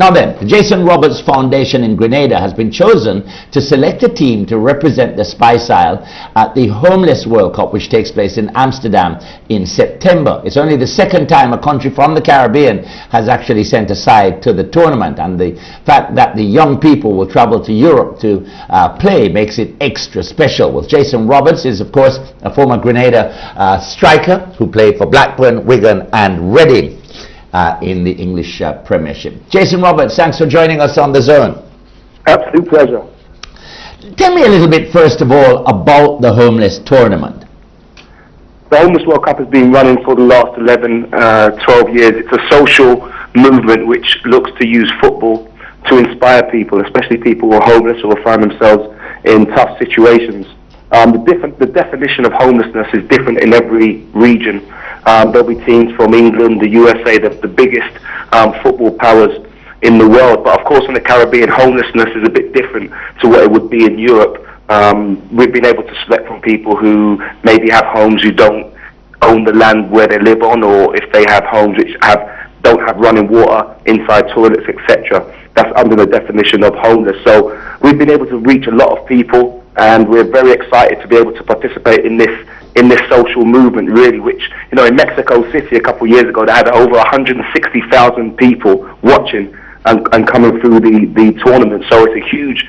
Now then, the Jason Roberts Foundation in Grenada has been chosen to select a team to represent the Spice Isle at the Homeless World Cup, which takes place in Amsterdam in September. It's only the second time a country from the Caribbean has actually sent a side to the tournament, and the fact that the young people will travel to Europe to play makes it extra special. Well, Jason Roberts is, of course, a former Grenada striker who played for Blackburn, Wigan and Reading in the English Premiership. Jason Roberts, thanks for joining us on The Zone. Absolute pleasure. Tell me a little bit, first of all, about the Homeless Tournament. The Homeless World Cup has been running for the last 11, 12 years. It's a social movement which looks to use football to inspire people, especially people who are homeless or find themselves in tough situations. The definition of homelessness is different in every region. There'll be teams from England, the USA, the biggest football powers in the world. But of course in the Caribbean, homelessness is a bit different to what it would be in Europe. We've been able to select from people who maybe have homes who don't own the land where they live on, or if they have homes which don't have running water, inside toilets, etc. That's under the definition of homeless. So we've been able to reach a lot of people, and we're very excited to be able to participate in this social movement, really, which, you know, in Mexico City a couple of years ago, they had over 160,000 people watching and coming through the tournament. So it's a huge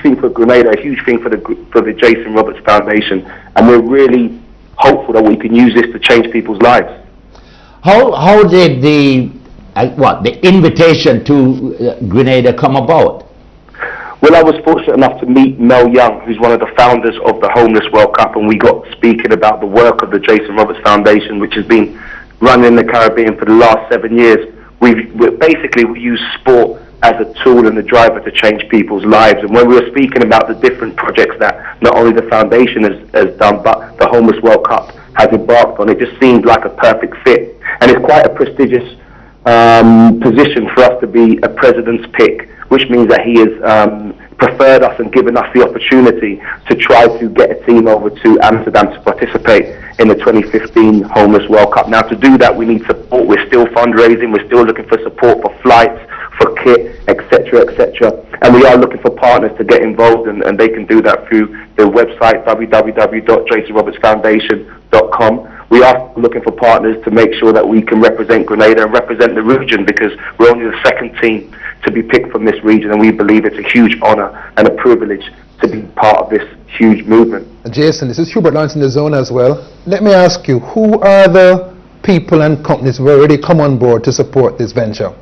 thing for Grenada, a huge thing for the Jason Roberts Foundation, and we're really hopeful that we can use this to change people's lives. How did the invitation to Grenada come about? Well, I was fortunate enough to meet Mel Young, who's one of the founders of the Homeless World Cup, and we got speaking about the work of the Jason Roberts Foundation, which has been running in the Caribbean for the last 7 years. We use sport as a tool and a driver to change people's lives. And when we were speaking about the different projects that not only the foundation has done, but the Homeless World Cup has embarked on, it just seemed like a perfect fit. And it's quite a prestigious position for us to be a president's pick, which means that he has preferred us and given us the opportunity to try to get a team over to Amsterdam to participate in the 2015 Homeless World Cup. Now, to do that, we need support. We're still fundraising. We're still looking for support for flights, for kit, etc., etc. And we are looking for partners to get involved, and they can do that through the website www.jasonrobertsfoundation.com. We are looking for partners to make sure that we can represent Grenada and represent the region, because we're only the second team to be picked from this region, and we believe it's a huge honor and a privilege to be part of this huge movement. Jason, this is Hubert Lawrence in The Zone as well. Let me ask you, who are the people and companies who have already come on board to support this venture?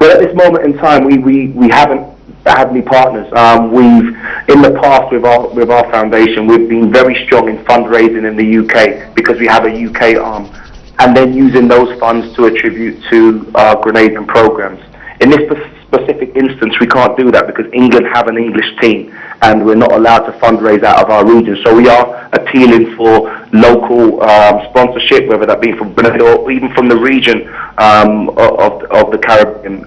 Well, at this moment in time, we haven't had any partners. We've, in the past, with our foundation, we've been very strong in fundraising in the UK because we have a UK arm, and then using those funds to attribute to our Grenadian programs. In this specific instance, we can't do that because England have an English team, and we're not allowed to fundraise out of our region. So we are appealing for local sponsorship, whether that be from Grenada or even from the region of the Caribbean,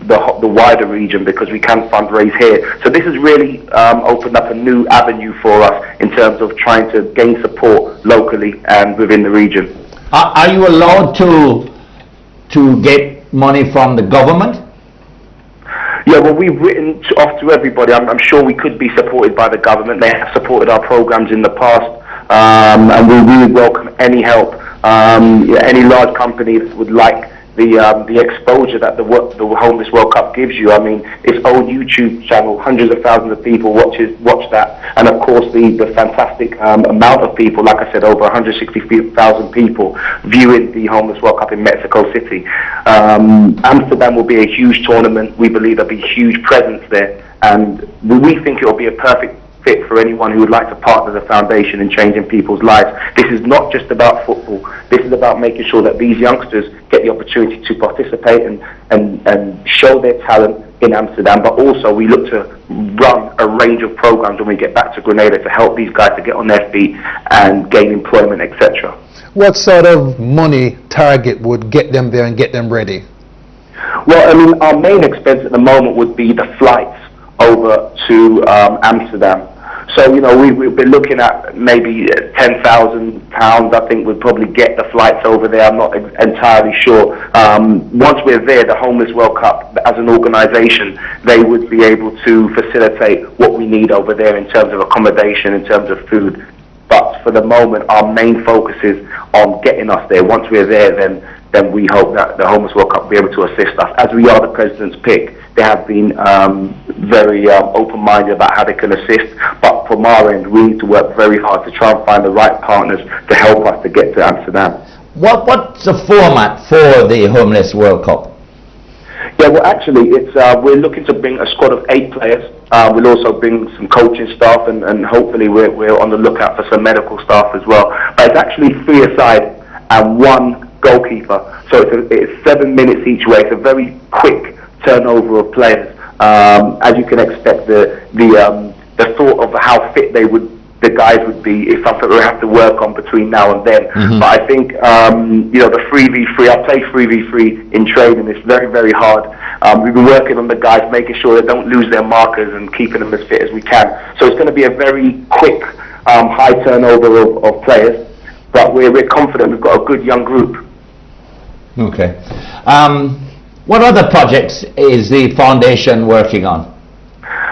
the wider region, because we can fundraise here. So this has really opened up a new avenue for us in terms of trying to gain support locally and within the region. Are you allowed to get money from the government? Yeah, well, we've written off to everybody. I'm sure we could be supported by the government. They have supported our programs in the past, and we really welcome any help. Any large company that would like the exposure that the Homeless World Cup gives you. I mean, its own YouTube channel, hundreds of thousands of people watch that, and of course the fantastic amount of people, like I said, over 160,000 people viewing the Homeless World Cup in Mexico City. Amsterdam will be a huge tournament. We believe there'll be a huge presence there, and we think it will be a perfect fit for anyone who would like to partner the foundation in changing people's lives. This is not just about football. This is about making sure that these youngsters get the opportunity to participate and show their talent in Amsterdam, but also we look to run a range of programs when we get back to Grenada to help these guys to get on their feet and gain employment, etc. What sort of money target would get them there and get them ready? Well, I mean, our main expense at the moment would be the flights over to Amsterdam. So, you know, we've been looking at maybe £10,000. I think we'd probably get the flights over there. I'm not entirely sure. Once we're there, the Homeless World Cup, as an organisation, they would be able to facilitate what we need over there in terms of accommodation, in terms of food. But for the moment, our main focus is on getting us there. Once we're there, then we hope that the Homeless World Cup will be able to assist us. As we are the President's pick, they have been very open-minded about how they can assist. But from our end, we need to work very hard to try and find the right partners to help us to get to Amsterdam. What's the format for the Homeless World Cup? Yeah, well, actually, it's we're looking to bring a squad of 8 players. We'll also bring some coaching staff, and hopefully we're on the lookout for some medical staff as well. But it's actually 3 aside and 1 goalkeeper. So it's 7 minutes each way. It's a very quick turnover of players. As you can expect, the thought of how fit the guys would be is something we have to work on between now and then. But I think you know, the 3v3, I play 3v3 in training. It's very, very hard. We've been working on the guys, making sure they don't lose their markers and keeping them as fit as we can. So it's going to be a very quick, high turnover of players. But we're confident we've got a good young group. Okay. What other projects is the foundation working on?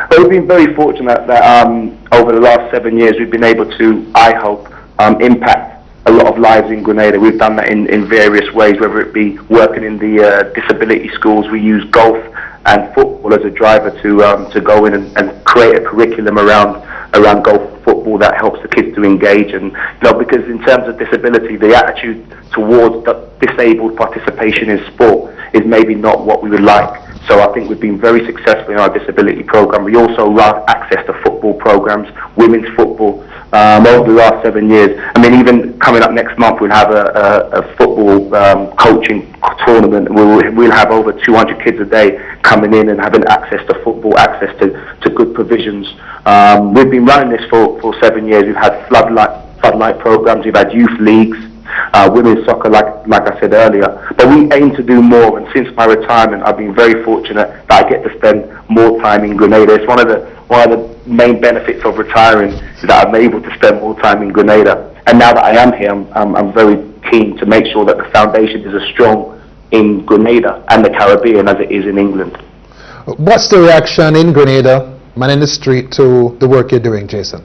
But we've been very fortunate that over the last 7 years we've been able to, I hope, impact a lot of lives in Grenada. We've done that in various ways, whether it be working in the disability schools. We use golf and football as a driver to go in and create a curriculum around golf football that helps the kids to engage. And you know, because in terms of disability, the attitude towards the disabled participation in sport is maybe not what we would like. So I think we've been very successful in our disability program. We also run access to football programs, women's football, over the last 7 years. I mean, even coming up next month, we'll have a football coaching tournament. We'll have over 200 kids a day coming in and having access to football, access to good provisions. We've been running this for 7 years. We've had floodlight programs, we've had youth leagues, women's soccer, like I said earlier. But we aim to do more, and since my retirement, I've been very fortunate that I get to spend more time in Grenada. It's one of the main benefits of retiring is that I'm able to spend more time in Grenada. And now that I am here, I'm very keen to make sure that the foundation is as strong in Grenada and the Caribbean as it is in England. What's the reaction in Grenada, man in the street, to the work you're doing, Jason?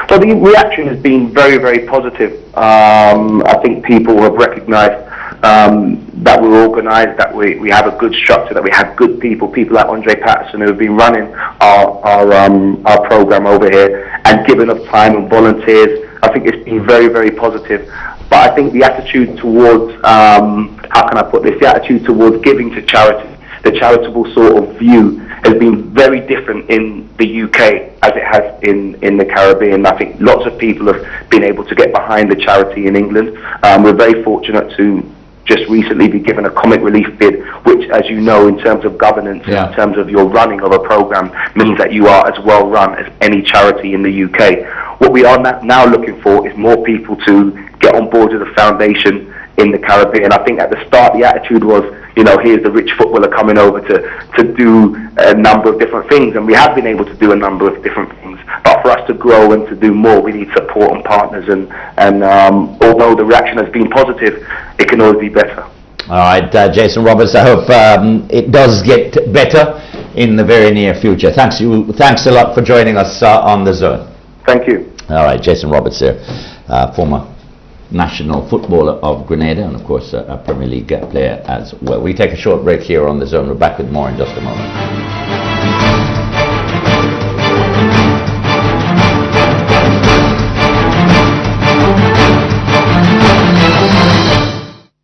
Well, the reaction has been very, very positive. I think people have recognised that we're organised, that we have a good structure, that we have good people like Andre Patterson, who have been running our programme over here and giving us time and volunteers. I think it's been very, very positive. But I think the attitude towards, how can I put this, the attitude towards giving to charity, the charitable sort of view, has been very different in the UK as it has in the Caribbean. I think lots of people have been able to get behind the charity in England. We're very fortunate to just recently be given a comic relief bid, which, as you know, in terms of governance, in terms of your running of a programme, means that you are as well run as any charity in the UK. What we are now looking for is more people to get on board with the foundation in the Caribbean. I think at the start the attitude was, you know, here's the rich footballer coming over to do a number of different things, and we have been able to do a number of different things. But for us to grow and to do more, we need support and partners, and although the reaction has been positive, it can always be better. All right, Jason Roberts, I hope it does get better in the very near future. Thanks a lot for joining us on The Zone. Thank you. All right, Jason Roberts here, former national footballer of Grenada, and of course a Premier League player as well. We take a short break here on The Zone. We're back with more in just a moment.